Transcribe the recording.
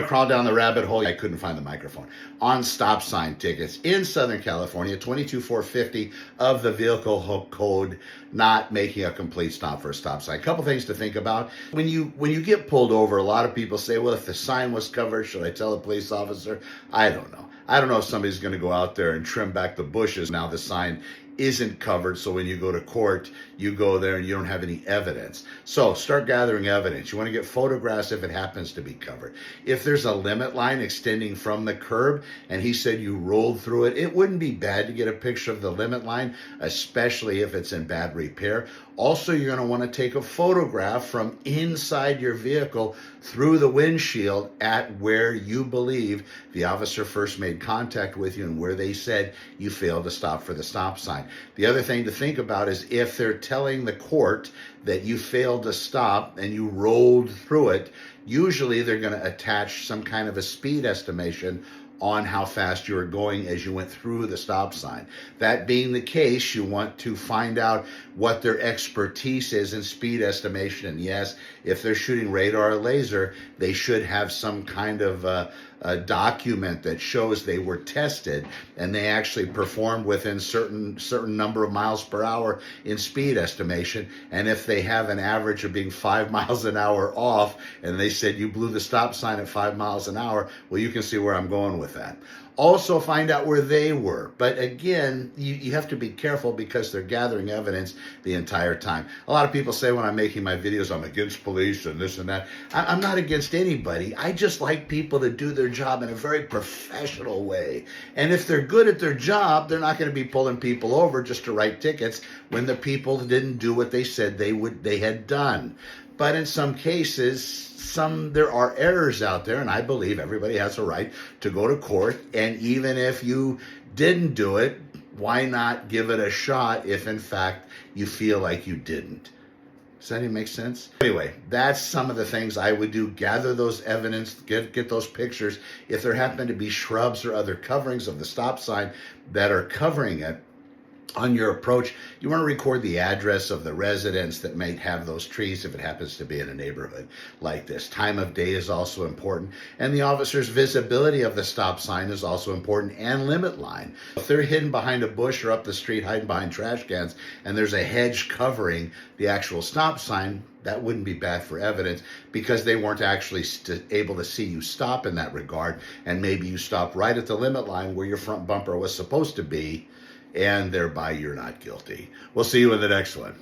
Crawl down the rabbit hole. I couldn't find the microphone. On stop sign tickets in Southern California, 22450 of the vehicle code, not making a complete stop for a stop sign. A couple things to think about. When you get pulled over, a lot of people say, well, if the sign was covered, should I tell the police officer? I don't know. I don't know if somebody's going to go out there and trim back the bushes. Now the sign isn't covered, so when you go to court, you go there and you don't have any evidence. So start gathering evidence. You want to get photographs if it happens to be covered. If there's a limit line extending from the curb and he said you rolled through it, it wouldn't be bad to get a picture of the limit line, especially if it's in bad repair. Also, you're going to want to take a photograph from inside your vehicle through the windshield at where you believe the officer first made contact with you and where they said you failed to stop for the stop sign. The other thing to think about is if they're telling the court that you failed to stop and you rolled through it, usually they're going to attach some kind of a speed estimation on how fast you were going as you went through the stop sign. That being the case, you want to find out what their expertise is in speed estimation. And yes, if they're shooting radar or laser, they should have some kind of a document that shows they were tested and they actually performed within certain number of miles per hour in speed estimation. And if they have an average of being 5 miles an hour off and they said you blew the stop sign at 5 miles an hour, well, you can see where I'm going with that. Also find out where they were. But again, you have to be careful because they're gathering evidence the entire time. A lot of people say when I'm making my videos, I'm against police and this and that. I'm not against anybody. I just like people to do their job in a very professional way. And if they're good at their job, they're not going to be pulling people over just to write tickets when the people didn't do what they said they had done. But in some cases, there are errors out there, and I believe everybody has a right to go to court. And even if you didn't do it, why not give it a shot if in fact you feel like you didn't? Does that even make sense? Anyway, that's some of the things I would do. Gather those evidence, get those pictures. If there happen to be shrubs or other coverings of the stop sign that are covering it, on your approach, you want to record the address of the residents that might have those trees if it happens to be in a neighborhood like this. Time of day is also important, and the officer's visibility of the stop sign is also important, and limit line. If they're hidden behind a bush or up the street hiding behind trash cans and there's a hedge covering the actual stop sign, that wouldn't be bad for evidence because they weren't actually able to see you stop in that regard, and maybe you stopped right at the limit line where your front bumper was supposed to be, and thereby you're not guilty. We'll see you in the next one.